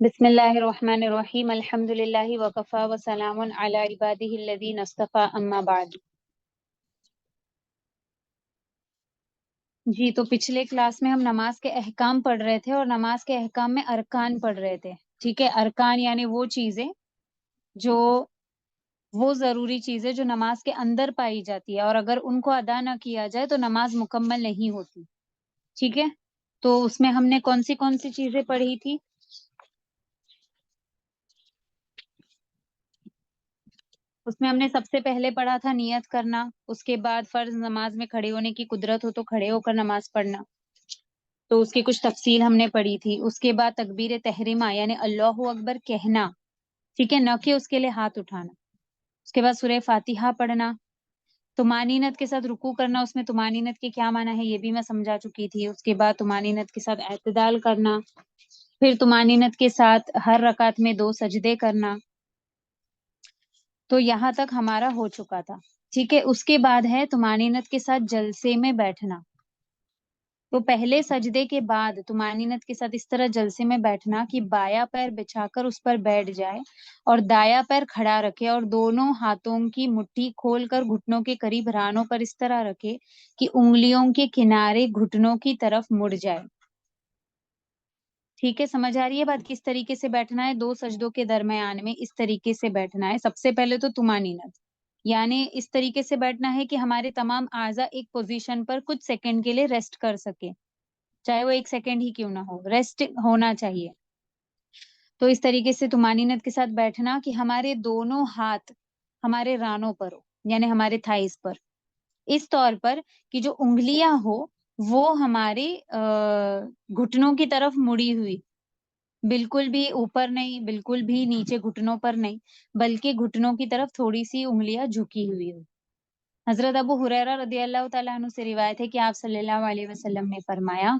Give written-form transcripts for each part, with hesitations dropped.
بسم اللہ الرحمن الرحیم الحمد للہ وکفا وسلام علی عبادہ الذین اصطفی اما بعد۔ جی تو پچھلے کلاس میں ہم نماز کے احکام پڑھ رہے تھے اور نماز کے احکام میں ارکان پڑھ رہے تھے۔ ٹھیک ہے، ارکان یعنی وہ چیزیں جو وہ ضروری چیزیں جو نماز کے اندر پائی جاتی ہے اور اگر ان کو ادا نہ کیا جائے تو نماز مکمل نہیں ہوتی۔ ٹھیک ہے، تو اس میں ہم نے کون سی چیزیں پڑھی تھی؟ اس میں ہم نے سب سے پہلے پڑھا تھا نیت کرنا، اس کے بعد فرض نماز میں کھڑے ہونے کی قدرت ہو تو کھڑے ہو کر نماز پڑھنا، تو اس کی کچھ تفصیل ہم نے پڑھی تھی۔ اس کے بعد تکبیر تحریمہ یعنی اللہ اکبر کہنا، ٹھیک ہے، نہ کہ اس کے لیے ہاتھ اٹھانا۔ اس کے بعد سورہ فاتحہ پڑھنا، طمانینت کے ساتھ رکوع کرنا، اس میں طمانینت کے کیا معنی ہے یہ بھی میں سمجھا چکی تھی۔ اس کے بعد طمانینت کے ساتھ اعتدال کرنا، پھر طمانینت کے ساتھ ہر رکعت میں 2 سجدے کرنا۔ تو یہاں تک ہمارا ہو چکا تھا، ٹھیک ہے۔ اس کے بعد ہے طمانینت کے ساتھ جلسے میں بیٹھنا۔ تو پہلے سجدے کے بعد طمانینت کے ساتھ اس طرح جلسے میں بیٹھنا کہ بایاں پیر بچھا کر اس پر بیٹھ جائے اور دایاں پیر کھڑا رکھے اور دونوں ہاتھوں کی مٹھی کھول کر گھٹنوں کے قریب رانوں پر اس طرح رکھے کہ انگلیوں کے کنارے گھٹنوں کی طرف مڑ جائے۔ ٹھیک ہے، سمجھ آ رہی ہے بات؟ کس طریقے سے بیٹھنا ہے؟ 2 سجدوں کے درمیان میں اس طریقے سے بیٹھنا ہے۔ سب سے پہلے تو طمانینت یعنی اس طریقے سے بیٹھنا ہے کہ ہمارے تمام اعضاء ایک پوزیشن پر کچھ سیکنڈ کے لیے ریسٹ کر سکے، چاہے وہ 1 سیکنڈ ہی کیوں نہ ہو، ریسٹ ہونا چاہیے۔ تو اس طریقے سے طمانینت کے ساتھ بیٹھنا کہ ہمارے دونوں ہاتھ ہمارے رانوں پر ہو یعنی ہمارے تھائز پر، اس طور پر کہ جو انگلیاں ہو وہ ہمارے گھٹنوں کی طرف مڑی ہوئی، بالکل بھی اوپر نہیں، بالکل بھی نیچے گھٹنوں پر نہیں، بلکہ گھٹنوں کی طرف تھوڑی سی انگلیاں جھکی ہوئی ہو۔ حضرت ابو ہریرہ رضی اللہ تعالیٰ عنہ سے روایت ہے کہ آپ صلی اللہ علیہ وسلم نے فرمایا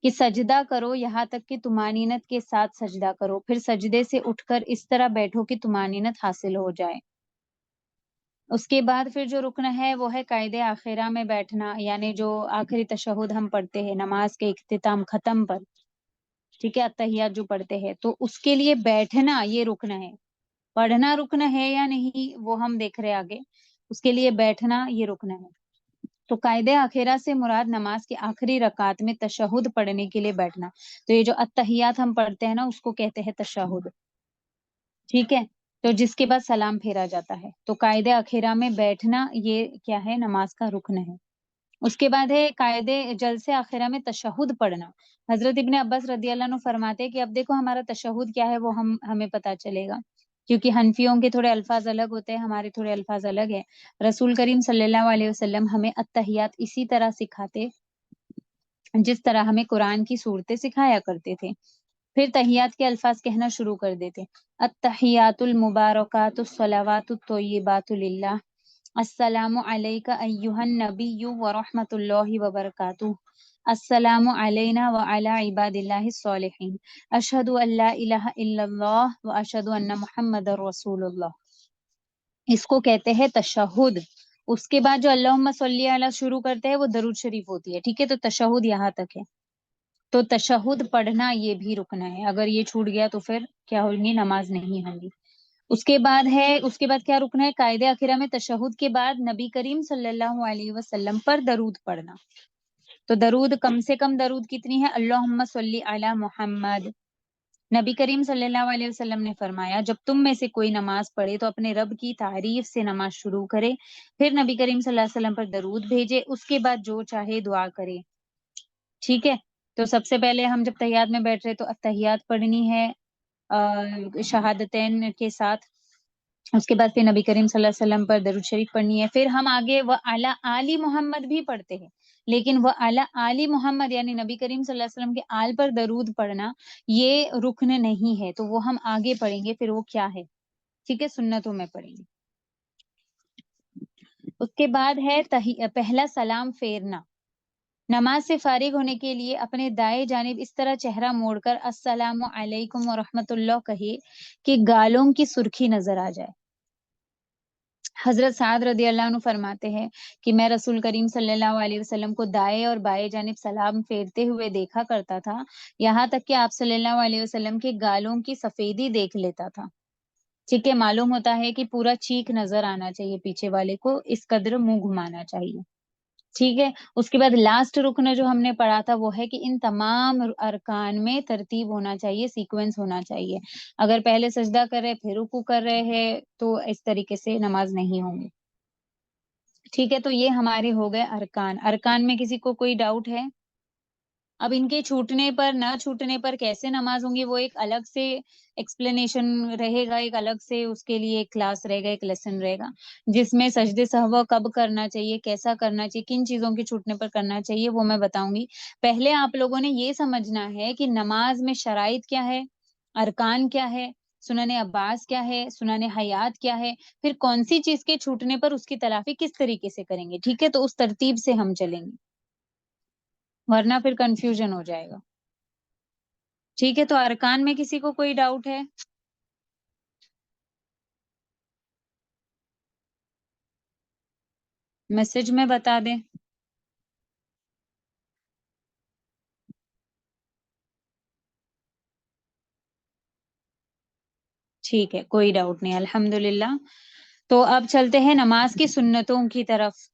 کہ سجدہ کرو یہاں تک کہ طمانینت کے ساتھ سجدہ کرو، پھر سجدے سے اٹھ کر اس طرح بیٹھو کہ طمانینت حاصل ہو جائے۔ اس کے بعد پھر جو رکن ہے وہ ہے قائد آخرہ میں بیٹھنا، یعنی جو آخری تشہد ہم پڑھتے ہیں نماز کے اختتام ختم پر، ٹھیک ہے، اتحیات جو پڑھتے ہیں، تو اس کے لیے بیٹھنا یہ رکن ہے۔ پڑھنا رکن ہے یا نہیں وہ ہم دیکھ رہے آگے، اس کے لیے بیٹھنا یہ رکن ہے۔ تو قائد آخرہ سے مراد نماز کے آخری رکعت میں تشہد پڑھنے کے لیے بیٹھنا۔ تو یہ جو اتحیات ہم پڑھتے ہیں نا اس کو کہتے ہیں تشہد، ٹھیک ہے، تو جس کے بعد سلام پھیرا جاتا ہے۔ تو قائد آخرہ میں بیٹھنا یہ کیا ہے؟ نماز کا رکن ہے۔ اس کے بعد ہے قائد جلسے آخرہ میں تشہد پڑھنا۔ حضرت ابن عباس رضی اللہ عنہ فرماتے ہیں کہ اب دیکھو ہمارا تشہد کیا ہے وہ ہمیں پتہ چلے گا، کیونکہ حنفیوں کے تھوڑے الفاظ الگ ہوتے ہیں، ہمارے تھوڑے الفاظ الگ ہیں۔ رسول کریم صلی اللہ علیہ وسلم ہمیں اتحیات اسی طرح سکھاتے جس طرح ہمیں قرآن کی صورتیں سکھایا کرتے تھے۔ پھر تحیات کے الفاظ کہنا شروع کر دیتے، التحیات المبارکات الصلوات الطیبات للہ، السلام علیک ایہا النبی ورحمۃ اللہ وبرکاتہ، السلام علینا وعلی عباد اللہ الصالحین، اشہد ان لا الہ الا اللہ واشہد ان محمد رسول اللہ۔ اس کو کہتے ہیں تشہد۔ اس کے بعد جو اللہم صلی علی شروع کرتے ہیں وہ درود شریف ہوتی ہے، ٹھیک ہے، تو تشہد یہاں تک ہے۔ تو تشہد پڑھنا یہ بھی رکن ہے، اگر یہ چھوٹ گیا تو پھر کیا ہوگی؟ نماز نہیں ہوگی۔ اس کے بعد کیا رکن ہے؟ قائد آخرہ میں تشہد کے بعد نبی کریم صلی اللہ علیہ وسلم پر درود پڑھنا۔ تو درود کم سے کم درود کتنی ہے؟ اللہم صلی علی محمد۔ نبی کریم صلی اللہ علیہ وسلم نے فرمایا جب تم میں سے کوئی نماز پڑھے تو اپنے رب کی تعریف سے نماز شروع کرے، پھر نبی کریم صلی اللہ علیہ وسلم پر درود بھیجے، اس کے بعد جو چاہے دعا کرے، ٹھیک ہے۔ تو سب سے پہلے ہم جب تحیات میں بیٹھ رہے تو اتحیات پڑھنی ہے شہادتین کے ساتھ، اس کے بعد پھر نبی کریم صلی اللہ علیہ وسلم پر درود شریف پڑھنی ہے۔ پھر ہم آگے وعلی آل محمد بھی پڑھتے ہیں، لیکن وعلی آل محمد یعنی نبی کریم صلی اللہ علیہ وسلم کے آل پر درود پڑھنا یہ رکن نہیں ہے، تو وہ ہم آگے پڑھیں گے پھر وہ کیا ہے، ٹھیک ہے، سنتوں میں پڑھیں گے۔ اس کے بعد ہے پہلا سلام پھیرنا۔ نماز سے فارغ ہونے کے لیے اپنے دائیں جانب اس طرح چہرہ موڑ کر السلام علیکم ورحمۃ اللہ کہے کہ گالوں کی سرخی نظر آ جائے، حضرت سعد رضی اللہ عنہ فرماتے ہیں کہ میں رسول کریم صلی اللہ علیہ وسلم کو دائیں اور بائیں جانب سلام پھیرتے ہوئے دیکھا کرتا تھا، یہاں تک کہ آپ صلی اللہ علیہ وسلم کے گالوں کی سفیدی دیکھ لیتا تھا۔ ٹھیک ہے، معلوم ہوتا ہے کہ پورا چیک نظر آنا چاہیے پیچھے والے کو، اس قدر منہ گھمانا چاہیے۔ ٹھیک ہے، اس کے بعد لاسٹ رکن جو ہم نے پڑھا تھا وہ ہے کہ ان تمام ارکان میں ترتیب ہونا چاہیے، سیکوینس ہونا چاہیے۔ اگر پہلے سجدہ کر رہے پھر رکوع کر رہے ہیں تو اس طریقے سے نماز نہیں ہوں گی۔ ٹھیک ہے، تو یہ ہمارے ہو گئے ارکان۔ ارکان میں کسی کو کوئی ڈاؤٹ ہے؟ اب ان کے چھوٹنے پر نہ چھوٹنے پر کیسے نماز ہوں گی وہ ایک الگ سے ایکسپلینیشن رہے گا، ایک الگ سے اس کے لیے ایک کلاس رہے گا، ایک لیسن رہے گا، جس میں سجدے سہو کب کرنا چاہیے، کیسا کرنا چاہیے، کن چیزوں کے چھوٹنے پر کرنا چاہیے، وہ میں بتاؤں گی۔ پہلے آپ لوگوں نے یہ سمجھنا ہے کہ نماز میں شرائط کیا ہے، ارکان کیا ہے، سنن عباس کیا ہے، سنن حیات کیا ہے، پھر کون سی چیز کے چھوٹنے پر اس کی تلافی کس طریقے سے کریں گے۔ ٹھیک ہے، تو اس ترتیب سے ہم چلیں گے، ورنہ پھر کنفیوژن ہو جائے گا۔ ٹھیک ہے، تو ارکان میں کسی کو کوئی ڈاؤٹ ہے؟ میسج میں بتا دیں۔ ٹھیک ہے، کوئی ڈاؤٹ نہیں، الحمدللہ۔ تو اب چلتے ہیں نماز کی سنتوں کی طرف۔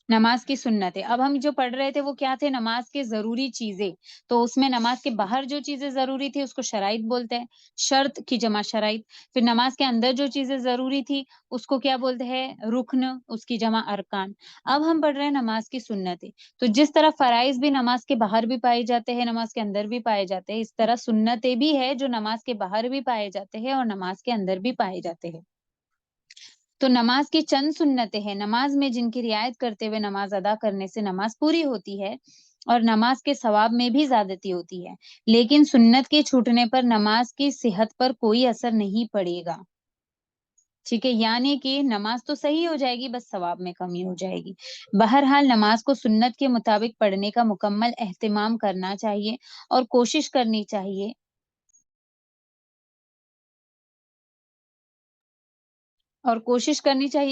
نماز کی سنتیں اب ہم جو پڑھ رہے تھے وہ کیا تھے، نماز کے ضروری چیزیں۔ تو اس میں نماز کے باہر جو چیزیں ضروری تھی اس کو شرائط بولتے ہیں، شرط کی جمع شرائط۔ پھر نماز کے اندر جو چیزیں ضروری تھی اس کو کیا بولتے ہیں، رکن، اس کی جمع ارکان۔ اب ہم پڑھ رہے ہیں نماز کی سنتیں۔ تو جس طرح فرائض بھی نماز کے باہر بھی پائے جاتے ہیں، نماز کے اندر بھی پائے جاتے ہیں، اس طرح سنتیں بھی ہے جو نماز کے باہر بھی پائے جاتے ہیں اور نماز کے اندر بھی پائے جاتے ہیں۔ تو نماز کی چند سنتیں ہیں، نماز میں جن کی رعایت کرتے ہوئے نماز ادا کرنے سے نماز پوری ہوتی ہے اور نماز کے ثواب میں بھی زیادتی ہوتی ہے، لیکن سنت کے چھوٹنے پر نماز کی صحت پر کوئی اثر نہیں پڑے گا۔ ٹھیک ہے، یعنی کہ نماز تو صحیح ہو جائے گی، بس ثواب میں کمی ہو جائے گی۔ بہرحال نماز کو سنت کے مطابق پڑھنے کا مکمل اہتمام کرنا چاہیے اور کوشش کرنی چاہیے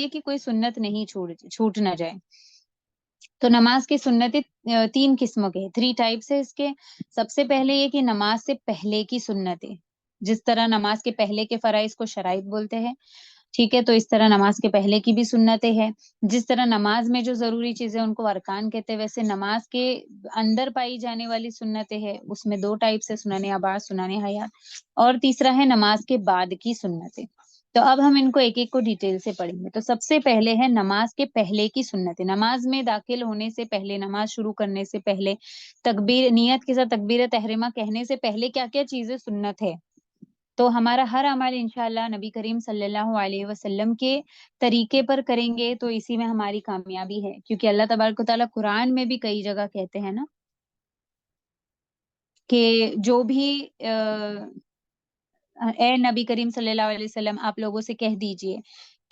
کہ کوئی سنت نہیں چھوٹ نہ جائے۔ تو نماز کی سنتیں تین قسموں کے، 3 ٹائپس ہے اس کے۔ سب سے پہلے یہ کہ نماز سے پہلے کی سنتیں، جس طرح نماز کے پہلے کے فرائض کو شرائط بولتے ہیں، ٹھیک ہے، تو اس طرح نماز کے پہلے کی بھی سنتیں ہیں۔ جس طرح نماز میں جو ضروری چیزیں ان کو ارکان کہتے ہیں، ویسے نماز کے اندر پائی جانے والی سنتیں ہیں، اس میں 2 ٹائپس ہے، سنن عباس، سنن حیات، اور تیسرا ہے نماز کے بعد کی سنتیں۔ تو اب ہم ان کو ایک ایک کو ڈیٹیل سے پڑھیں گے۔ تو سب سے پہلے ہے نماز کے پہلے کی سنتیں۔ نماز میں داخل ہونے سے پہلے، نماز شروع کرنے سے پہلے، تکبیر نیت کے ساتھ تکبیر تحریمہ کہنے سے پہلے کیا کیا چیزیں سنت ہے۔ تو ہمارا ہر عمل انشاءاللہ نبی کریم صلی اللہ علیہ وسلم کے طریقے پر کریں گے تو اسی میں ہماری کامیابی ہے، کیونکہ اللہ تبارک و تعالیٰ قرآن میں بھی کئی جگہ کہتے ہیں نا کہ جو بھی اے نبی کریم صلی اللہ علیہ وسلم آپ لوگوں سے کہہ دیجئے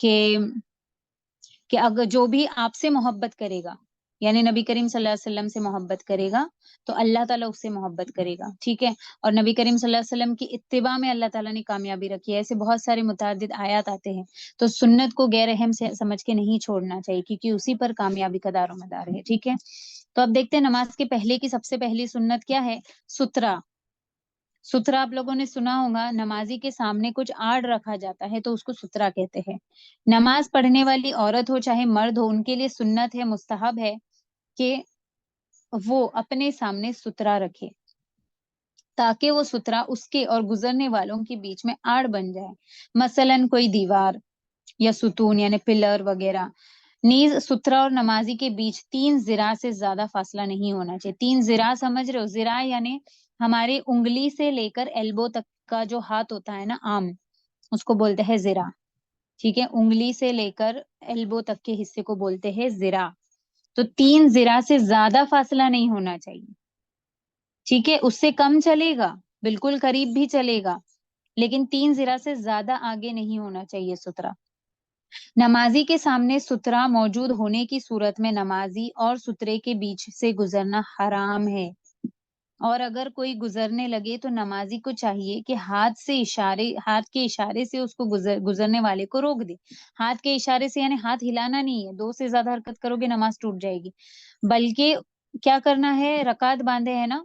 کہ اگر جو بھی آپ سے محبت کرے گا، یعنی نبی کریم صلی اللہ علیہ وسلم سے محبت کرے گا تو اللہ تعالیٰ اس سے محبت کرے گا، ٹھیک ہے۔ اور نبی کریم صلی اللہ علیہ وسلم کی اتباع میں اللہ تعالیٰ نے کامیابی رکھی ہے، ایسے بہت سارے متعدد آیات آتے ہیں۔ تو سنت کو غیر اہم سے سمجھ کے نہیں چھوڑنا چاہیے، کیونکہ اسی پر کامیابی کا دار و مدار ہے، ٹھیک ہے۔ تو اب دیکھتے ہیں نماز کے پہلے کی سب سے پہلی سنت کیا ہے، سترہ۔ سترہ آپ لوگوں نے سنا ہوگا، نمازی کے سامنے کچھ آڑ رکھا جاتا ہے تو اس کو سترہ کہتے ہیں۔ نماز پڑھنے والی عورت ہو چاہے مرد ہو، ان کے لیے سنت ہے، مستحب ہے کہ وہ اپنے سامنے سترہ رکھے، تاکہ وہ سترہ اس کے اور گزرنے والوں کے بیچ میں آڑ بن جائے، مثلاً کوئی دیوار یا ستون یعنی پلر وغیرہ۔ نیز سترہ اور نمازی کے بیچ 3 ذراع سے زیادہ فاصلہ نہیں ہونا چاہیے۔ 3 ذراع سمجھ رہے ہو، ذراع یعنی ہمارے انگلی سے لے کر ایلبو تک کا جو ہاتھ ہوتا ہے نا عام، اس کو بولتے ہیں ذراع، ٹھیک ہے، انگلی سے لے کر ایلبو تک کے حصے کو بولتے ہیں ذراع۔ تو 3 ذراع سے زیادہ فاصلہ نہیں ہونا چاہیے، ٹھیک ہے، اس سے کم چلے گا، بالکل قریب بھی چلے گا، لیکن 3 ذراع سے زیادہ آگے نہیں ہونا چاہیے سترہ۔ نمازی کے سامنے سترہ موجود ہونے کی صورت میں نمازی اور سترے کے بیچ سے گزرنا حرام ہے، اور اگر کوئی گزرنے لگے تو نمازی کو چاہیے کہ ہاتھ کے اشارے سے اس کو گزرنے والے کو روک دے. ہاتھ کے اشارے سے یعنی ہاتھ ہلانا نہیں ہے، دو سے زیادہ حرکت کرو گے نماز ٹوٹ جائے گی. بلکہ کیا کرنا ہے، رکعت باندھے ہے نا،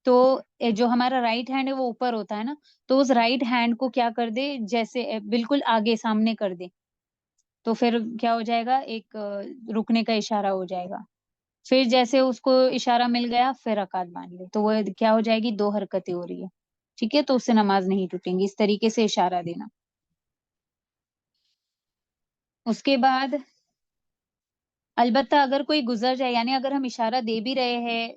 تو جو ہمارا رائٹ ہینڈ ہے وہ اوپر ہوتا ہے نا، تو اس رائٹ ہینڈ کو کیا کر دے، جیسے بالکل آگے سامنے کر دے، تو پھر کیا ہو جائے گا، ایک رکنے کا اشارہ ہو جائے گا. پھر جیسے اس کو اشارہ مل گیا پھر رکعت باندھ لے، تو وہ کیا ہو جائے گی، 2 حرکتیں ہو رہی ہے. ٹھیک ہے، تو اس سے نماز نہیں ٹوٹیں گی، اس طریقے سے اشارہ دینا. اس کے بعد البتہ اگر کوئی گزر جائے، یعنی اگر ہم اشارہ دے بھی رہے ہیں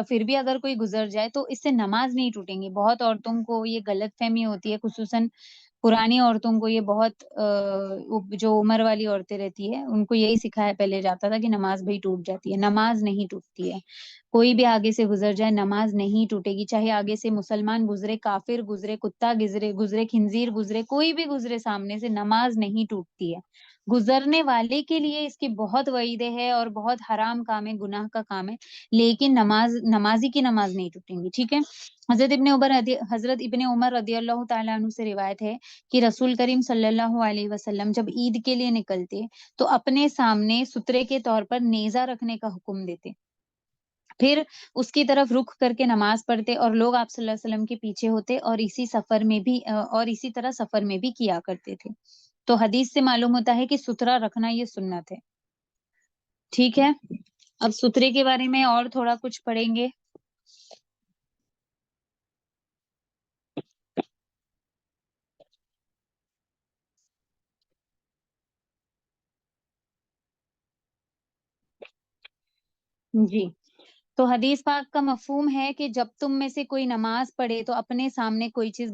پھر بھی اگر کوئی گزر جائے تو اس سے نماز نہیں ٹوٹیں گی. بہت عورتوں کو یہ غلط فہمی ہوتی ہے، خصوصاً پرانی عورتوں کو یہ بہت جو عمر والی عورتیں رہتی ہے ان کو یہی سکھایا پہلے جاتا تھا کہ نماز بھائی ٹوٹ جاتی ہے. نماز نہیں ٹوٹتی ہے. کوئی بھی آگے سے گزر جائے نماز نہیں ٹوٹے گی، چاہے آگے سے مسلمان گزرے، کافر گزرے، کتا گزرے خنزیر گزرے، کوئی بھی گزرے سامنے سے، نماز نہیں ٹوٹتی ہے. گزرنے والے کے لیے اس کی بہت وعیدیں ہے اور بہت حرام کام ہے، گناہ کا کام ہے، لیکن نمازی کی نماز نہیں ٹوٹیں گی. ٹھیک ہے. حضرت ابن عمر رضی اللہ تعالیٰ عنہ سے روایت ہے کہ رسول کریم صلی اللہ علیہ وسلم جب عید کے لیے نکلتے تو اپنے سامنے سترے کے طور پر نیزہ رکھنے کا حکم دیتے، پھر اس کی طرف رخ کر کے نماز پڑھتے، اور لوگ آپ صلی اللہ علیہ وسلم کے پیچھے ہوتے، اور اسی طرح سفر میں بھی کیا کرتے تھے. تو حدیث سے معلوم ہوتا ہے کہ سترہ رکھنا یہ سنت ہے. ٹھیک ہے. اب سترے کے بارے میں اور تھوڑا کچھ پڑھیں گے. جی. تو حدیث پاک کا مفہوم ہے کہ جب تم میں سے کوئی نماز پڑھے تو اپنے سامنے کوئی چیز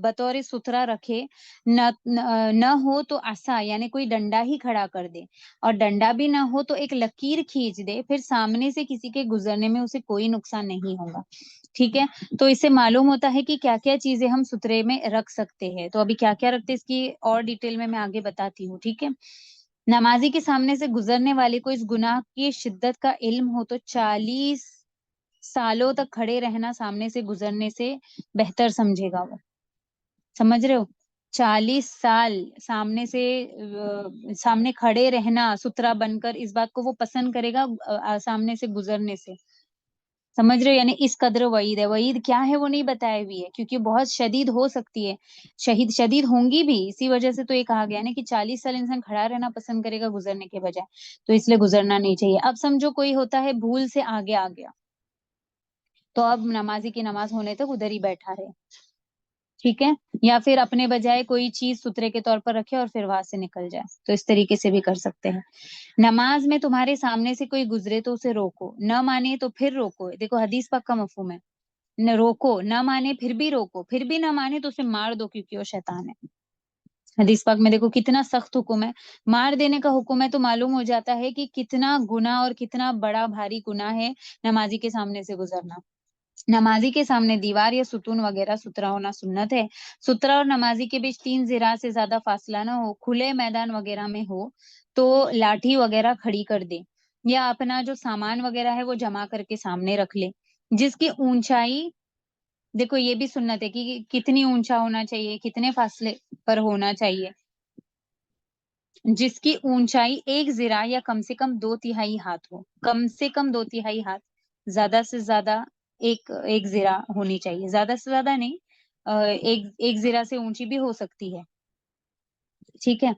بطور سترہ رکھے، نہ ہو تو عصا یعنی کوئی ڈنڈا ہی کھڑا کر دے، اور ڈنڈا بھی نہ ہو تو ایک لکیر کھینچ دے، پھر سامنے سے کسی کے گزرنے میں اسے کوئی نقصان نہیں ہوگا. ٹھیک ہے. تو اس سے معلوم ہوتا ہے کہ کیا کیا چیزیں ہم سترے میں رکھ سکتے ہیں. تو ابھی کیا کیا رکھتے اس کی اور ڈیٹیل میں آگے بتاتی ہوں. ٹھیک ہے. نمازی کے سامنے سے گزرنے والے کو اس گناہ کی شدت کا علم ہو تو 40 سالوں تک کھڑے رہنا سامنے سے گزرنے سے بہتر سمجھے گا. وہ سمجھ رہے ہو، 40 سال سامنے کھڑے رہنا سترا بن کر، اس بات کو وہ پسند کرے گا سامنے سے گزرنے سے. سمجھ رہے ہو، یعنی اس قدر وعید ہے. وعید کیا ہے وہ نہیں بتائی ہوئی ہے، کیونکہ بہت شدید ہو سکتی ہے، شدید ہوں گی بھی، اسی وجہ سے تو یہ کہا گیا نا کہ 40 سال انسان کھڑا رہنا پسند کرے گا گزرنے کے بجائے، تو اس لیے گزرنا نہیں چاہیے. اب سمجھو کوئی ہوتا ہے بھول سے آگے آ گیا، تو اب نمازی کی نماز ہونے تک ادھر ہی بیٹھا رہے. ٹھیک ہے. یا پھر اپنے بجائے کوئی چیز سترے کے طور پر رکھے اور پھر وہاں سے نکل جائے، تو اس طریقے سے بھی کر سکتے ہیں. نماز میں تمہارے سامنے سے کوئی گزرے تو اسے روکو، نہ مانے تو پھر روکو. دیکھو حدیث پاک کا مفہوم ہے، نہ روکو، نہ مانے پھر بھی روکو، پھر بھی نہ مانے تو اسے مار دو کیونکہ وہ شیطان ہے. حدیث پاک میں دیکھو کتنا سخت حکم ہے، مار دینے کا حکم ہے، تو معلوم ہو جاتا ہے کہ کتنا گناہ اور کتنا بڑا بھاری گناہ ہے نمازی کے سامنے سے گزرنا. نمازی کے سامنے دیوار یا ستون وغیرہ سترا ہونا سنت ہے. سترا اور نمازی کے بیچ 3 ذراع سے زیادہ فاصلہ نہ ہو. کھلے میدان وغیرہ میں ہو تو لاٹھی وغیرہ کھڑی کر دے، یا اپنا جو سامان وغیرہ ہے وہ جمع کر کے سامنے رکھ لے. جس کی اونچائی، دیکھو یہ بھی سنت ہے کہ کتنی اونچا ہونا چاہیے، کتنے فاصلے پر ہونا چاہیے. جس کی اونچائی 1 ذراع یا کم سے کم 2/3 ہاتھ ہو. کم سے کم 2/3 ہاتھ، زیادہ سے زیادہ ایک ذراع ہونی چاہیے، زیادہ سے زیادہ نہیں، ایک ذراع سے اونچی بھی ہو سکتی ہے. ٹھیک ہے.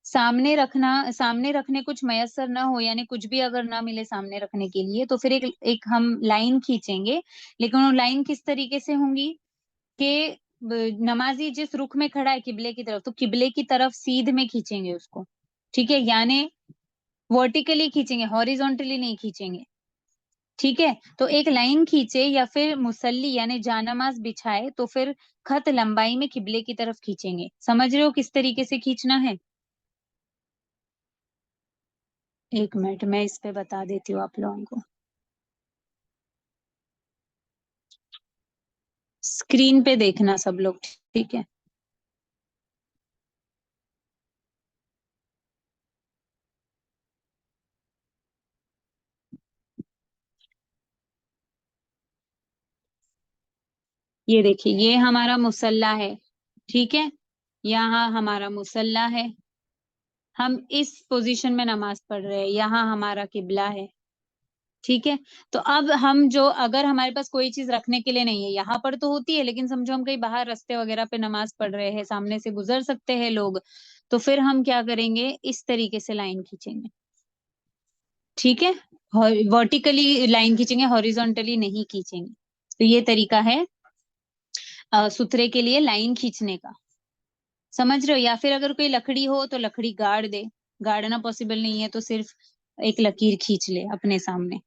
سامنے رکھنے کچھ میسر نہ ہو، یعنی کچھ بھی اگر نہ ملے سامنے رکھنے کے لیے، تو پھر ایک ہم لائن کھینچیں گے. لیکن وہ لائن کس طریقے سے ہوں گی کہ نمازی جس رخ میں کھڑا ہے قبلے کی طرف، تو قبلے کی طرف سیدھ میں کھینچیں گے اس کو. ٹھیک ہے. یعنی ورٹیکلی کھینچیں گے، ہاریزونٹلی نہیں کھینچیں گے. ٹھیک ہے. تو ایک لائن کھینچے یا پھر مصلی یعنی جانماز بچھائے تو پھر خط لمبائی میں قبلے کی طرف کھینچیں گے. سمجھ رہے ہو کس طریقے سے کھینچنا ہے؟ ایک منٹ میں اس پہ بتا دیتی ہوں آپ لوگوں کو. اسکرین پہ دیکھنا سب لوگ. ٹھیک ہے. یہ دیکھیے یہ ہمارا مصلی ہے، ٹھیک ہے، یہاں ہمارا مصلی ہے، ہم اس پوزیشن میں نماز پڑھ رہے ہیں، یہاں ہمارا قبلہ ہے، ٹھیک ہے۔ تو اب ہم جو اگر ہمارے پاس کوئی چیز رکھنے کے لیے نہیں ہے، یہاں پر تو ہوتی ہے، لیکن سمجھو ہم کہیں باہر رستے وغیرہ پہ نماز پڑھ رہے ہیں، سامنے سے گزر سکتے ہیں لوگ، تو پھر ہم کیا کریں گے، اس طریقے سے لائن کھینچیں گے، ٹھیک ہے، ورٹیکلی لائن کھینچیں گے، ہاریزونٹلی نہیں کھینچیں گے۔ تو یہ طریقہ ہے سترے کے لیے لائن کھینچنے کا، سمجھ رہے ہو؟ یا پھر اگر کوئی لکڑی ہو تو لکڑی گاڑ دے، گاڑنا پاسبل نہیں ہے تو صرف ایک لکیر کھینچ لے اپنے سامنے۔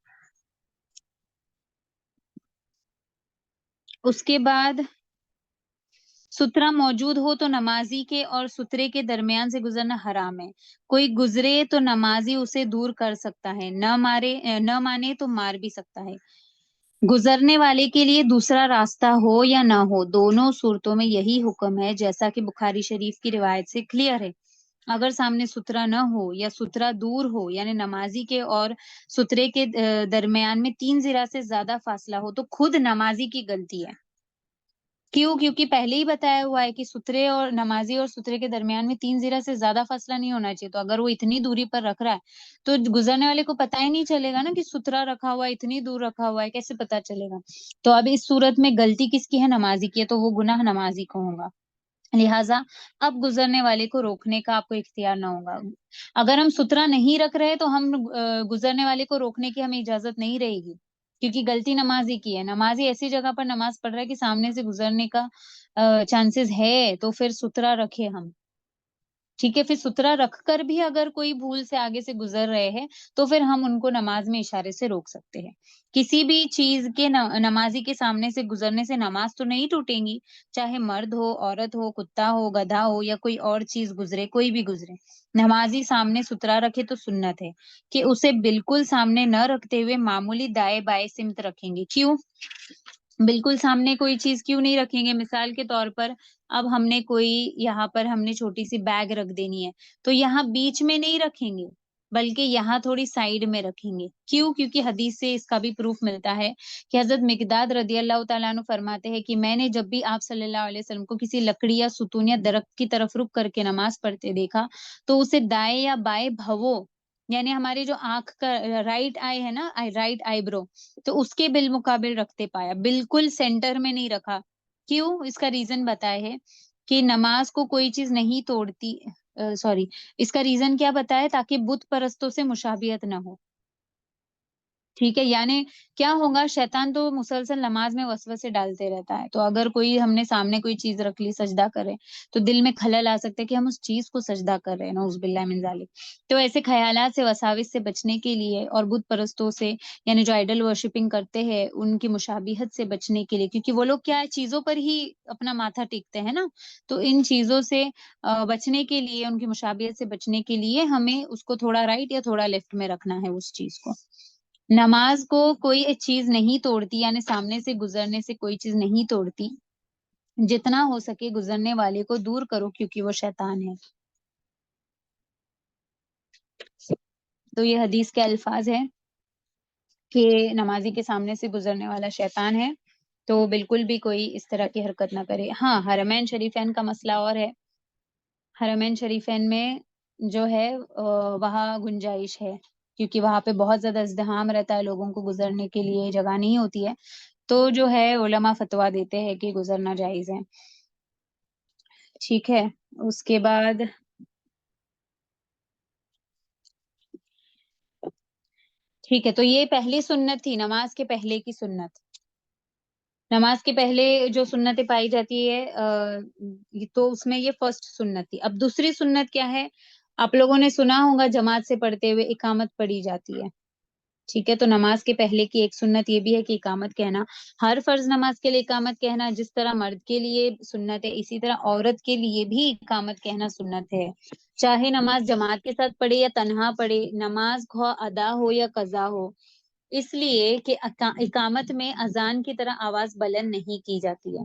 اس کے بعد سترا موجود ہو تو نمازی کے اور سترے کے درمیان سے گزرنا حرام ہے، کوئی گزرے تو نمازی اسے دور کر سکتا ہے، نہ مانے تو مار بھی سکتا ہے۔ گزرنے والے کے لیے دوسرا راستہ ہو یا نہ ہو، دونوں صورتوں میں یہی حکم ہے، جیسا کہ بخاری شریف کی روایت سے کلیئر ہے۔ اگر سامنے سترا نہ ہو یا سترا دور ہو، یعنی نمازی کے اور سترے کے درمیان میں 3 ذرا سے زیادہ فاصلہ ہو، تو خود نمازی کی غلطی ہے۔ کیوں؟ کیونکہ پہلے ہی بتایا ہوا ہے کہ سترے اور نمازی اور سترے کے درمیان میں 3 ذرا سے زیادہ فاصلہ نہیں ہونا چاہیے، تو اگر وہ اتنی دوری پر رکھ رہا ہے تو گزرنے والے کو پتہ ہی نہیں چلے گا نا کہ سترا رکھا ہوا ہے، اتنی دور رکھا ہوا ہے، کیسے پتہ چلے گا؟ تو اب اس صورت میں غلطی کس کی ہے؟ نمازی کی ہے، تو وہ گناہ نمازی کو ہوگا، لہٰذا اب گزرنے والے کو روکنے کا آپ کو اختیار نہ ہوگا۔ اگر ہم سترا نہیں رکھ رہے تو ہم گزرنے والے کو روکنے کی ہمیں اجازت نہیں رہے گی، کیونکہ غلطی نمازی کی ہے۔ نمازی ایسی جگہ پر نماز پڑھ رہا ہے کہ سامنے سے گزرنے کا چانسز ہے، تو پھر سترا رکھے ہم، ٹھیک ہے۔ پھر سترا رکھ کر بھی اگر کوئی بھول سے آگے سے گزر رہے ہیں تو پھر ہم ان کو نماز میں اشارے سے روک سکتے ہیں۔ کسی بھی چیز کے نمازی کے سامنے سے گزرنے سے نماز تو نہیں ٹوٹیں گی، چاہے مرد ہو، عورت ہو، کتا ہو، گدھا ہو، یا کوئی اور چیز گزرے، کوئی بھی گزرے، نمازی سامنے سترا رکھے تو سنت ہے کہ اسے بالکل سامنے نہ رکھتے ہوئے معمولی دائیں بائیں سمت رکھیں گے۔ کیوں بالکل سامنے کوئی چیز کیوں نہیں رکھیں گے؟ مثال کے طور پر اب ہم نے کوئی یہاں پر ہم نے چھوٹی سی بیگ رکھ دینی ہے، تو یہاں بیچ میں نہیں رکھیں گے، بلکہ یہاں تھوڑی سائیڈ میں رکھیں گے۔ کیوں؟ کیونکہ حدیث سے اس کا بھی پروف ملتا ہے کہ حضرت مقداد رضی اللہ تعالیٰ عنہ فرماتے ہیں کہ میں نے جب بھی آپ صلی اللہ علیہ وسلم کو کسی لکڑی یا ستون یا درخت کی طرف رک کر کے نماز پڑھتے دیکھا تو اسے دائیں یا بائیں بھووں، یعنی ہماری جو آنکھ کا رائٹ آئی ہے نا، رائٹ آئی برو، تو اس کے بالمقابل رکھتے پایا، بالکل سینٹر میں نہیں رکھا۔ کیوں؟ اس کا ریزن بتایا ہے کہ نماز کو کوئی چیز نہیں توڑتی، سوری، اس کا ریزن کیا بتایا؟ تاکہ بت پرستوں سے مشابہت نہ ہو، ٹھیک ہے۔ یعنی کیا ہوگا، شیطان تو مسلسل نماز میں وسوسے ڈالتے رہتا ہے، تو اگر کوئی ہم نے سامنے کوئی چیز رکھ لی، سجدہ کرے، تو دل میں خلل آ سکتا ہے کہ ہم اس چیز کو سجدہ کر رہے ہیں، نعوذ باللہ من ذالک۔ تو ایسے خیالات سے، وساوس سے بچنے کے لیے، اور بت پرستوں سے، یعنی جو آئیڈل ورشپنگ کرتے ہیں، ان کی مشابہت سے بچنے کے لیے، کیونکہ وہ لوگ کیا ہے، چیزوں پر ہی اپنا ماتھا ٹیکتے ہیں نا، تو ان چیزوں سے بچنے کے لیے، ان کی مشابہت سے بچنے کے لیے ہمیں اس کو تھوڑا رائٹ یا تھوڑا لیفٹ میں رکھنا ہے اس چیز کو۔ نماز کو کوئی چیز نہیں توڑتی، یعنی سامنے سے گزرنے سے کوئی چیز نہیں توڑتی، جتنا ہو سکے گزرنے والے کو دور کرو، کیونکہ وہ شیطان ہے۔ تو یہ حدیث کے الفاظ ہیں کہ نمازی کے سامنے سے گزرنے والا شیطان ہے، تو بالکل بھی کوئی اس طرح کی حرکت نہ کرے۔ ہاں، حرمین شریفین کا مسئلہ اور ہے، حرمین شریفین میں جو ہے وہاں گنجائش ہے، کیونکہ وہاں پہ بہت زیادہ ازدحام رہتا ہے، لوگوں کو گزرنے کے لیے جگہ نہیں ہوتی ہے، تو جو ہے علماء فتویٰ دیتے ہیں کہ گزرنا جائز ہے، ٹھیک ہے۔ اس کے بعد ٹھیک ہے، تو یہ پہلی سنت تھی، نماز کے پہلے کی سنت۔ نماز کے پہلے جو سنتیں پائی جاتی ہے تو اس میں یہ فرسٹ سنت تھی۔ اب دوسری سنت کیا ہے؟ آپ لوگوں نے سنا ہوگا جماعت سے پڑھتے ہوئے اقامت پڑھی جاتی ہے، ٹھیک ہے۔ تو نماز کے پہلے کی ایک سنت یہ بھی ہے کہ اقامت کہنا، ہر فرض نماز کے لیے اقامت کہنا، جس طرح مرد کے لیے سنت ہے اسی طرح عورت کے لیے بھی اقامت کہنا سنت ہے، چاہے نماز جماعت کے ساتھ پڑھے یا تنہا پڑھے، نماز خواہ ادا ہو یا قضا ہو، اس لیے کہ اقامت میں اذان کی طرح آواز بلند نہیں کی جاتی ہے۔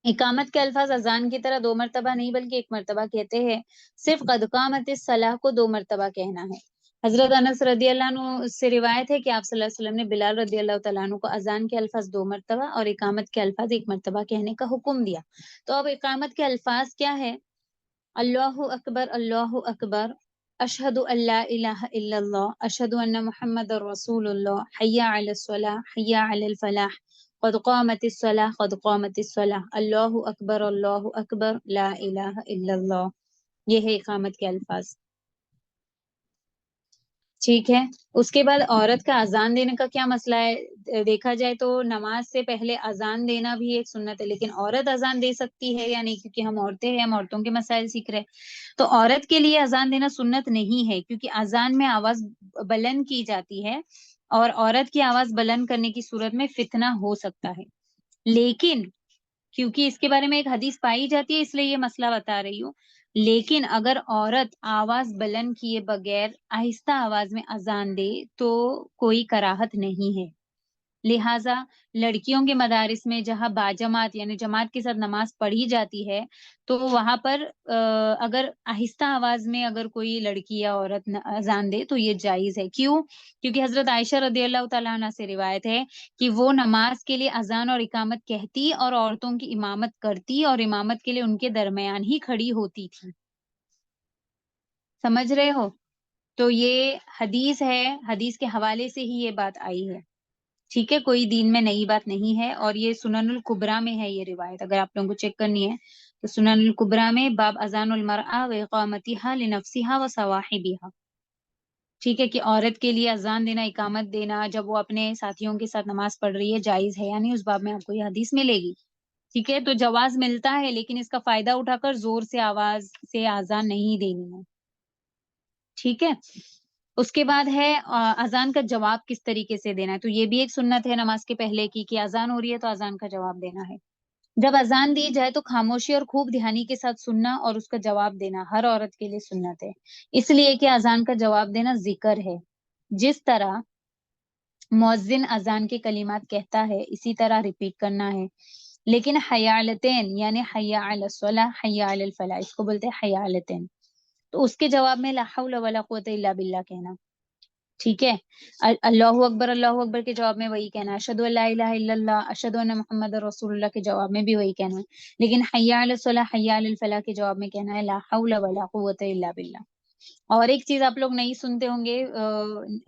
اقامت کے الفاظ اذان کی طرح 2 مرتبہ نہیں بلکہ 1 مرتبہ کہتے ہیں، صرف قد قامت الصلاۃ کو 2 مرتبہ کہنا ہے۔ حضرت انس رضی اللہ عنہ سے روایت ہے کہ آپ صلی اللہ علیہ وسلم نے بلال رضی اللہ تعالیٰ عنہ کو اذان کے الفاظ 2 مرتبہ اور اقامت کے الفاظ 1 مرتبہ کہنے کا حکم دیا. تو اب اقامت کے الفاظ کیا ہے؟ اللہ اکبر، اللہ اکبر، اشہد ان لا الہ الا اللہ، اشہد ان محمد رسول اللہ، حی علی الصلاۃ، حی علی الفلاح، قد قامت الصلاۃ، قد قامت الصلاۃ، اللہ اکبر، اللہ اکبر، لا الہ الا اللہ. یہ ہے اقامت کے الفاظ. ٹھیک ہے. اس کے بعد عورت کا اذان دینے کا کیا مسئلہ ہے؟ دیکھا جائے تو نماز سے پہلے اذان دینا بھی ایک سنت ہے، لیکن عورت اذان دے سکتی ہے یا نہیں، کیونکہ ہم عورتیں ہیں، ہم عورتوں کے مسائل سیکھ رہے ہیں. تو عورت کے لیے اذان دینا سنت نہیں ہے، کیونکہ اذان میں آواز بلند کی جاتی ہے اور عورت کی آواز بلند کرنے کی صورت میں فتنہ ہو سکتا ہے. لیکن کیونکہ اس کے بارے میں ایک حدیث پائی جاتی ہے، اس لیے یہ مسئلہ بتا رہی ہوں. لیکن اگر عورت آواز بلند کیے بغیر آہستہ آواز میں اذان دے تو کوئی کراہت نہیں ہے. لہٰذا لڑکیوں کے مدارس میں جہاں باجماعت یعنی جماعت کے ساتھ نماز پڑھی جاتی ہے تو وہاں پر اگر آہستہ آواز میں اگر کوئی لڑکی یا عورت اذان دے تو یہ جائز ہے. کیوں؟ کیونکہ حضرت عائشہ رضی اللہ تعالیٰ عنہ سے روایت ہے کہ وہ نماز کے لیے اذان اور اقامت کہتی اور عورتوں کی امامت کرتی اور امامت کے لیے ان کے درمیان ہی کھڑی ہوتی تھی. سمجھ رہے ہو؟ تو یہ حدیث ہے، حدیث کے حوالے سے ہی یہ بات آئی ہے. ٹھیک ہے، کوئی دین میں نئی بات نہیں ہے. اور یہ سنن الکبریٰ میں ہے یہ روایت، اگر آپ لوگوں کو چیک کرنی ہے تو سنن الکبریٰ میں باب اذان المرأة واقامتها لنفسها وصواحبها. ٹھیک ہے، کہ عورت کے لیے اذان دینا، اقامت دینا جب وہ اپنے ساتھیوں کے ساتھ نماز پڑھ رہی ہے جائز ہے، یعنی اس باب میں آپ کو یہ حدیث ملے گی. ٹھیک ہے، تو جواز ملتا ہے، لیکن اس کا فائدہ اٹھا کر زور سے آواز سے اذان نہیں دینی ہے. ٹھیک ہے. اس کے بعد ہے اذان کا جواب کس طریقے سے دینا ہے. تو یہ بھی ایک سنت ہے نماز کے پہلے کی کہ اذان ہو رہی ہے تو اذان کا جواب دینا ہے. جب اذان دی جائے تو خاموشی اور خوب دھیانی کے ساتھ سننا اور اس کا جواب دینا ہر عورت کے لیے سنت ہے، اس لیے کہ اذان کا جواب دینا ذکر ہے. جس طرح مؤذن اذان کے کلمات کہتا ہے اسی طرح ریپیٹ کرنا ہے. لیکن حیالتین یعنی حی علی الصلاۃ، حی علی الفلاح، اس کو بولتے ہیں حیالتین، تو اس کے جواب میں لا حول ولا قوت الا باللہ کہنا. ٹھیک ہے. اللہ اکبر کے جواب میں وہی کہنا ہے. اشہد ان لا الہ الا اللہ، اشہد ان محمد رسول اللہ کے جواب میں بھی وہی کہنا ہے. لیکن حی علی الصلاۃ، حی علی الفلاح کے جواب میں کہنا ہے لا حول ولا قوت الا باللہ. اور ایک چیز آپ لوگ نہیں سنتے ہوں گے،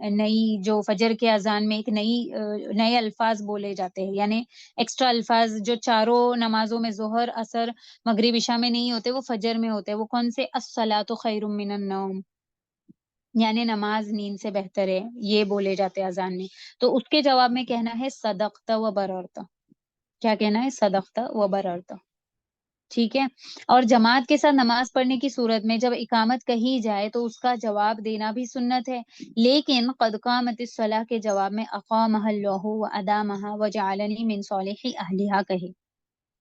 نئی جو فجر کے اذان میں ایک نئے الفاظ بولے جاتے ہیں، یعنی ایکسٹرا الفاظ جو چاروں نمازوں میں ظہر، عصر، مغرب، عشاء میں نہیں ہوتے، وہ فجر میں ہوتے ہیں. وہ کون سے؟ الصلاۃ خیر من النوم، یعنی نماز نیند سے بہتر ہے، یہ بولے جاتے ہیں اذان میں. تو اس کے جواب میں کہنا ہے صدقت و بررت. کیا کہنا ہے؟ صدقت و بررت. ٹھیک ہے. اور جماعت کے ساتھ نماز پڑھنے کی صورت میں جب اقامت کہی جائے تو اس کا جواب دینا بھی سنت ہے، لیکن قد قامت الصلاۃ کے جواب میں اقامها اللہ وادامها وجعلنی من صالح اہلها کہے.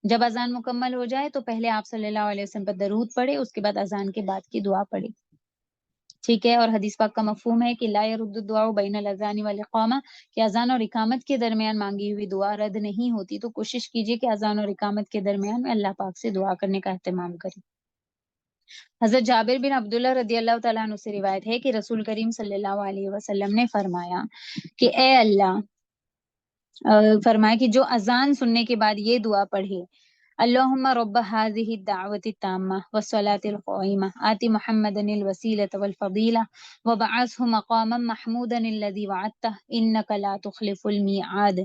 جب اذان مکمل ہو جائے تو پہلے آپ صلی اللہ علیہ وسلم پر درود پڑھے، اس کے بعد اذان کے بعد کی دعا پڑھے. ٹھیک ہے. اور حدیث پاک کا مفہوم ہے کہ لا يرد الدعاء بین الاذان والاقامہ، کہ اذان اور اقامت کے درمیان مانگی ہوئی دعا رد نہیں ہوتی. تو کوشش کیجیے کہ اذان اور اقامت کے درمیان میں اللہ پاک سے دعا کرنے کا اہتمام کریں. حضرت جابر بن عبداللہ رضی اللہ تعالیٰ عنہ سے روایت ہے کہ رسول کریم صلی اللہ علیہ وسلم نے فرمایا کہ اے اللہ، فرمایا کہ جو اذان سننے کے بعد یہ دعا پڑھے، اللہم رب هذه الدعوة التامة والصلاة القائمة آت محمدا الوسیلة والفضیلہ وبعثه مقاما محمودا الذی وعدته انک لا تخلف المیعاد.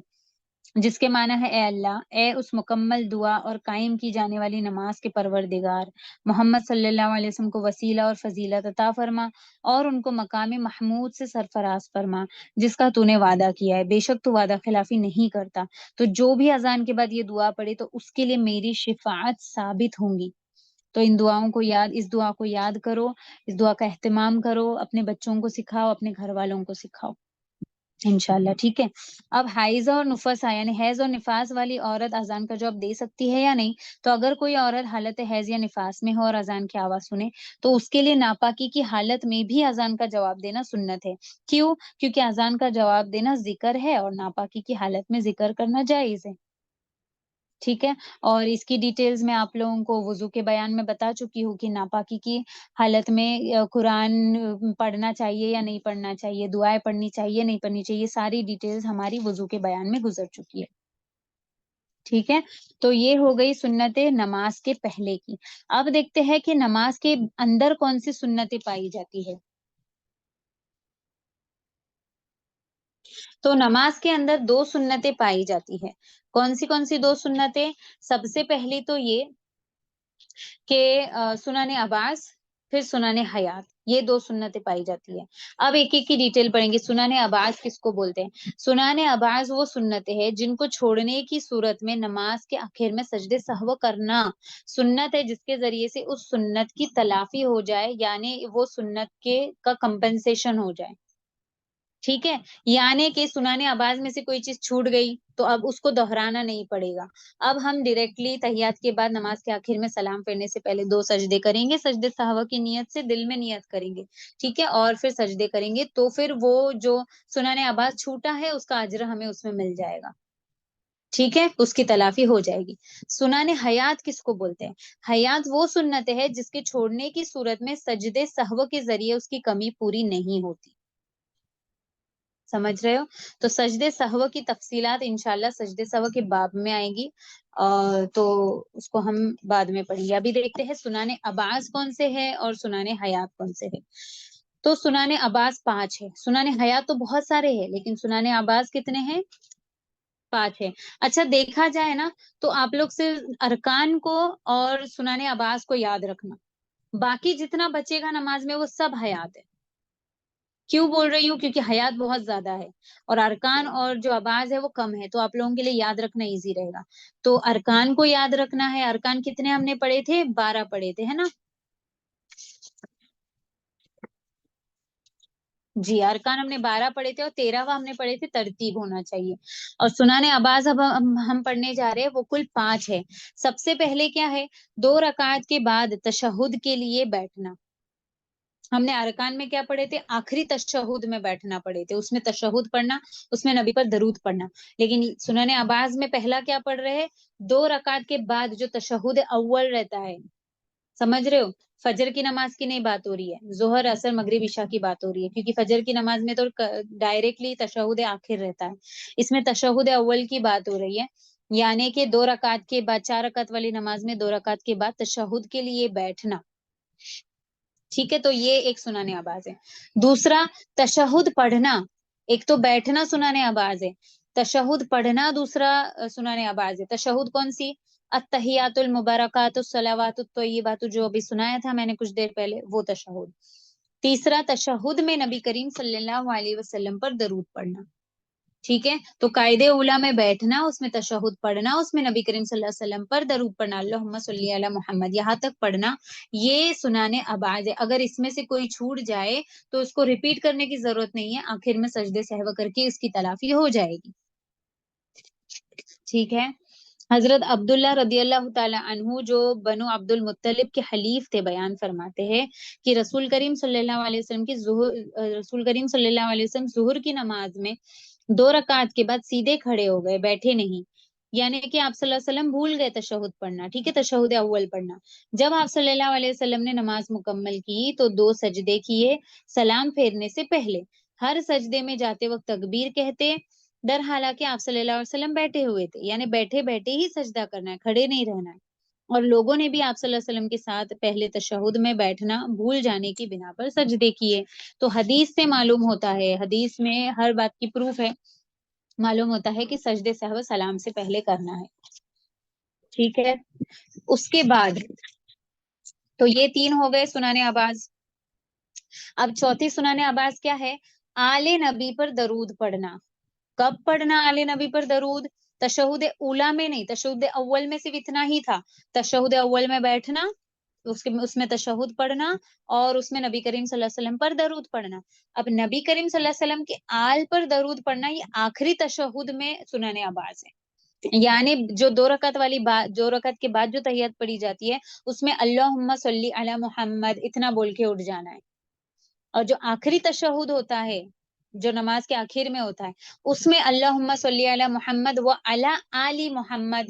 جس کے معنی ہے اے اللہ، اے اس مکمل دعا اور قائم کی جانے والی نماز کے پروردگار، محمد صلی اللہ علیہ وسلم کو وسیلہ اور فضیلت عطا فرما اور ان کو مقام محمود سے سرفراز فرما جس کا تو نے وعدہ کیا ہے، بے شک تو وعدہ خلافی نہیں کرتا. تو جو بھی اذان کے بعد یہ دعا پڑھے تو اس کے لیے میری شفاعت ثابت ہوں گی. تو ان دعاؤں کو اس دعا کو یاد کرو، اس دعا کا اہتمام کرو، اپنے بچوں کو سکھاؤ، اپنے گھر والوں کو سکھاؤ انشاءاللہ. ٹھیک ہے. اب حائضہ اور نفسا یعنی حیض اور نفاس والی عورت اذان کا جواب دے سکتی ہے یا نہیں؟ تو اگر کوئی عورت حالت حیض یا نفاس میں ہو اور اذان کی آواز سنے تو اس کے لیے ناپاکی کی حالت میں بھی اذان کا جواب دینا سنت ہے. کیوں؟ کیونکہ اذان کا جواب دینا ذکر ہے اور ناپاکی کی حالت میں ذکر کرنا جائز ہے. ٹھیک ہے، اور اس کی ڈیٹیلز میں آپ لوگوں کو وضو کے بیان میں بتا چکی ہوں کہ ناپاکی کی حالت میں قرآن پڑھنا چاہیے یا نہیں پڑھنا چاہیے، دعائیں پڑھنی چاہیے نہیں پڑھنی چاہیے، ساری ڈیٹیلز ہماری وضو کے بیان میں گزر چکی ہے. ٹھیک ہے، تو یہ ہو گئی سنت نماز کے پہلے کی. اب دیکھتے ہیں کہ نماز کے اندر کون سی سنتیں پائی جاتی ہے. تو نماز کے اندر 2 سنتیں پائی جاتی ہے. کون سی 2 سنتیں؟ سب سے پہلی تو یہ کہ سنن عباس، پھر سنن حیات، یہ 2 سنتیں پائی جاتی ہے. اب ایک ایک کی ڈیٹیل پڑھیں گے. سنن عباس کس کو بولتے ہیں؟ سنن عباس وہ سنتیں ہیں جن کو چھوڑنے کی صورت میں نماز کے آخر میں سجدے سہو کرنا سنت ہے، جس کے ذریعے سے اس سنت کی تلافی ہو جائے، یعنی وہ سنت کا کمپنسیشن ہو جائے. ٹھیک ہے، یعنی کہ سنن عباس میں سے کوئی چیز چھوٹ گئی تو اب اس کو دہرانا نہیں پڑے گا. اب ہم ڈائریکٹلی تحیات کے بعد نماز کے آخر میں سلام پھیرنے سے پہلے 2 سجدے کریں گے، سجدے سہو کی نیت سے، دل میں نیت کریں گے. ٹھیک ہے، اور پھر سجدے کریں گے، تو پھر وہ جو سنن عباس چھوٹا ہے اس کا اجر ہمیں اس میں مل جائے گا. ٹھیک ہے، اس کی تلافی ہو جائے گی. سنن حیات کس کو بولتے ہیں؟ حیات وہ سنت ہے جس کے چھوڑنے کی صورت میں سجدے سہو کے ذریعے اس کی کمی پوری نہیں ہوتی. سمجھ رہے ہو؟ تو سجدے سہو کی تفصیلات انشاءاللہ سجدے سہو کے باب میں آئیں گی، تو اس کو ہم بعد میں پڑھیں گے. ابھی دیکھتے ہیں سنن عباس کون سے ہے اور سنن حیات کون سے ہے. تو سنن عباس 5 ہے، سنن حیات تو بہت سارے ہیں، لیکن سنن عباس کتنے ہیں؟ 5 ہے. اچھا دیکھا جائے نا تو آپ لوگ صرف ارکان کو اور سنن عباس کو یاد رکھنا، باقی جتنا بچے گا نماز میں وہ سب حیات ہے. کیوں بول رہی ہوں؟ کیونکہ حیات بہت زیادہ ہے اور ارکان اور جو آواز ہے وہ کم ہے، تو آپ لوگوں کے لیے یاد رکھنا ایزی رہے گا. تو ارکان کو یاد رکھنا ہے. ارکان کتنے ہم نے پڑھے تھے؟ 12 پڑھے تھے، ہے نا؟ جی، ارکان ہم نے 12 پڑھے تھے اور 13واں ہم نے پڑھے تھے ترتیب ہونا چاہیے. اور سنن عباس اب ہم پڑھنے جا رہے ہیں، وہ کل 5 ہے. سب سے پہلے کیا ہے؟ 2 رکعت کے بعد تشہد کے لیے بیٹھنا. ہم نے ارکان میں کیا پڑھے تھے؟ آخری تشہد میں بیٹھنا پڑھے تھے، اس میں تشہد پڑھنا، اس میں نبی پر درود پڑھنا. لیکن سنن عباس میں پہلا کیا پڑھ رہے ہیں؟ 2 رکعت کے بعد جو تشہد اول رہتا ہے. سمجھ رہے ہو؟ فجر کی نماز کی نہیں بات ہو رہی ہے، ظہر اثر مغرب عشاء کی بات ہو رہی ہے، کیونکہ فجر کی نماز میں تو ڈائریکٹلی تشہد آخر رہتا ہے. اس میں تشہد اول کی بات ہو رہی ہے، یعنی کہ 2 رکعت کے بعد، 4 رکعت والی نماز میں 2 رکعت کے بعد تشہد کے لیے بیٹھنا. ٹھیک ہے، تو یہ ایک سنن عباس ہے. دوسرا تشہد پڑھنا. ایک تو بیٹھنا سنن عباس ہے، تشہد پڑھنا دوسرا سنن عباس ہے. تشہد کون سی؟ التحیات المبارکات الصلوات الطیبات، جو ابھی سنایا تھا میں نے کچھ دیر پہلے، وہ تشہد. تیسرا تشہد میں نبی کریم صلی اللہ علیہ وسلم پر درود پڑھنا. ٹھیک ہے، تو قاعدے اولا میں بیٹھنا، اس میں تشہد پڑھنا، اس میں نبی کریم صلی اللہ علیہ وسلم پر درود پڑھنا، اللہم صلی علی محمد، یہاں تک پڑھنا. یہ سنن عباس ہے. اگر اس میں سے کوئی چھوٹ جائے تو اس کو ریپیٹ کرنے کی ضرورت نہیں ہے، آخر میں سجدے سہو کر کے اس کی تلافی ہو جائے گی. ٹھیک ہے. حضرت عبداللہ رضی اللہ تعالی عنہ جو بنو عبد المطلب کے حلیف تھے، بیان فرماتے ہیں کہ رسول کریم صلی اللہ علیہ وسلم ظہر کی نماز میں 2 رکعت کے بعد سیدھے کھڑے ہو گئے، بیٹھے نہیں. یعنی کہ آپ صلی اللہ علیہ وسلم بھول گئے تشہد پڑھنا. ٹھیک ہے، تشہد اول پڑھنا. جب آپ صلی اللہ علیہ وسلم نے نماز مکمل کی تو 2 سجدے کیے سلام پھیرنے سے پہلے. ہر سجدے میں جاتے وقت تکبیر کہتے، در حالانکہ آپ صلی اللہ علیہ وسلم بیٹھے ہوئے تھے، یعنی بیٹھے بیٹھے ہی سجدہ کرنا ہے، کھڑے نہیں رہنا ہے. اور لوگوں نے بھی آپ صلی اللہ علیہ وسلم کے ساتھ پہلے تشہد میں بیٹھنا بھول جانے کی بنا پر سجدے کیے. تو حدیث سے معلوم ہوتا ہے، حدیث میں ہر بات کی پروف ہے، معلوم ہوتا ہے کہ سجدے سہو سلام سے پہلے کرنا ہے. ٹھیک ہے، اس کے بعد تو یہ 3 ہو گئے سنن عباس. اب چوتھی سنن عباس کیا ہے؟ آل نبی پر درود پڑھنا. کب پڑھنا آل نبی پر درود؟ تشہد اولا میں نہیں، تشہد اول میں صرف اتنا ہی تھا، تشہد اول میں بیٹھنا، اس میں تشہد پڑھنا، اور اس میں نبی کریم صلی اللہ علیہ وسلم پر درود پڑھنا. اب نبی کریم صلی اللہ علیہ وسلم کے آل پر درود پڑھنا یہ آخری تشہد میں سنن عباس ہے. یعنی جو 2 رکعت والی بات، 2 رکعت کے بعد جو تحیات پڑھی جاتی ہے، اس میں اللہم صلی علی محمد اتنا بول کے اٹھ جانا ہے. اور جو آخری تشہد ہوتا ہے، جو نماز کے آخر میں ہوتا ہے، اس میں اللہم صلی علی محمد و علی آل محمد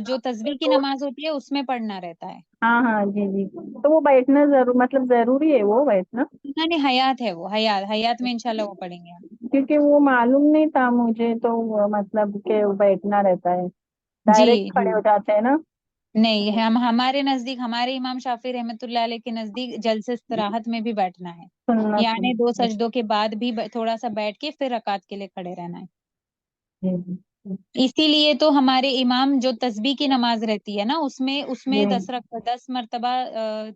جو تسبیح کی نماز ہوتی ہے اس میں پڑھنا رہتا ہے. ہاں ہاں جی جی. تو وہ بیٹھنا مطلب ضروری ہے وہ بیٹھنا؟ یعنی حیات ہے وہ، حیات میں انشاءاللہ وہ پڑھیں گے ہم. کیونکہ وہ معلوم نہیں تھا مجھے، تو وہ مطلب کہ وہ بیٹھنا رہتا ہے، جی ڈائریکٹ جی. کھڑے ہو جاتے ہیں نا. نہیں، ہمارے نزدیک، ہمارے امام شافعی رحمۃ اللہ علیہ کے نزدیک جلسے استراحت میں بھی بیٹھنا ہے، سننا یعنی 2 سجدوں کے بعد بھی تھوڑا سا بیٹھ کے پھر رکعت کے لیے کھڑے رہنا ہے. اسی لیے تو ہمارے امام جو تسبیح کی نماز رہتی ہے نا اس میں 10 مرتبہ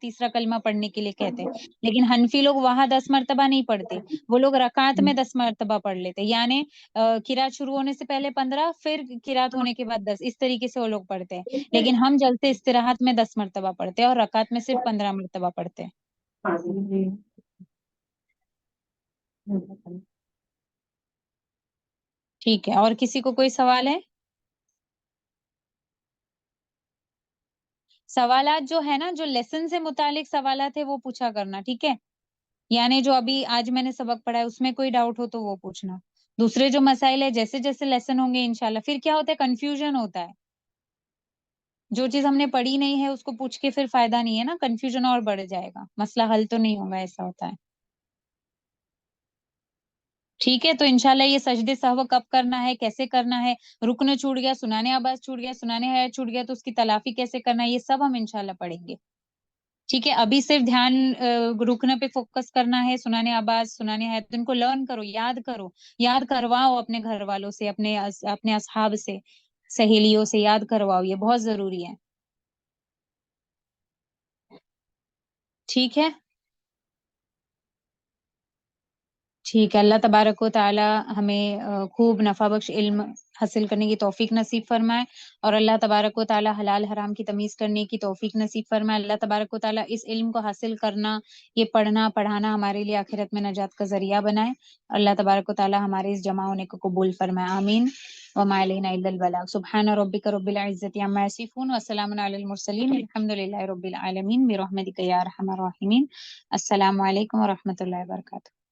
تیسرا کلمہ پڑھنے کے لیے کہتے ہیں، لیکن حنفی لوگ وہاں 10 مرتبہ نہیں پڑھتے، وہ لوگ رکعت میں 10 مرتبہ پڑھ لیتے، یعنی قرات شروع ہونے سے پہلے 15، پھر قرات ہونے کے بعد 10، اس طریقے سے وہ لوگ پڑھتے ہیں. لیکن ہم جلسے استراحت میں 10 مرتبہ پڑھتے ہیں اور رکعت میں صرف 15 مرتبہ پڑھتے ہیں. جی. ٹھیک ہے، اور کسی کو کوئی سوال ہے؟ سوالات جو ہے نا، جو لیسن سے متعلق سوالات ہے وہ پوچھا کرنا، ٹھیک ہے؟ یعنی جو ابھی آج میں نے سبق پڑھا ہے اس میں کوئی ڈاؤٹ ہو تو وہ پوچھنا. دوسرے جو مسائل ہے جیسے جیسے لیسن ہوں گے انشاءاللہ، پھر کیا ہوتا ہے، کنفیوژن ہوتا ہے. جو چیز ہم نے پڑھی نہیں ہے اس کو پوچھ کے پھر فائدہ نہیں ہے نا، کنفیوژن اور بڑھ جائے گا، مسئلہ حل تو نہیں ہوگا، ایسا ہوتا ہے. ٹھیک ہے، تو انشاءاللہ یہ سجدے سہو کب کرنا ہے، کیسے کرنا ہے، رکن چھوٹ گیا، سنانے آواز چھوٹ گیا، سنانے حیات چھوٹ گیا تو اس کی تلافی کیسے کرنا ہے، یہ سب ہم انشاءاللہ پڑھیں گے. ٹھیک ہے، ابھی صرف دھیان رکنے پہ فوکس کرنا ہے، سنانے آواز، سنانے حیات، ان کو لرن کرو، یاد کرواؤ اپنے گھر والوں سے، اپنے اصحاب سے، سہیلیوں سے یاد کرواؤ، یہ بہت ضروری ہے. ٹھیک ہے. ٹھیک ہے، اللہ تبارک و تعالی ہمیں خوب نفع بخش علم حاصل کرنے کی توفیق نصیب فرمائے، اور اللہ تبارک و تعالی حلال حرام کی تمیز کرنے کی توفیق نصیب فرمائے. اللہ تبارک و تعالی اس علم کو حاصل کرنا، یہ پڑھنا پڑھانا ہمارے لیے آخرت میں نجات کا ذریعہ بنائے. اللہ تبارک و تعالی ہمارے اس جمع ہونے کو قبول فرمائے، آمین. وما علینا الا البلاغ. سبحان ربک رب العزة عما یصفون وسلام علی المرسلین الحمد للہ رب العالمین برحمتک یا ارحم الراحمین. السلام علیکم ورحمۃ اللہ وبرکاتہ.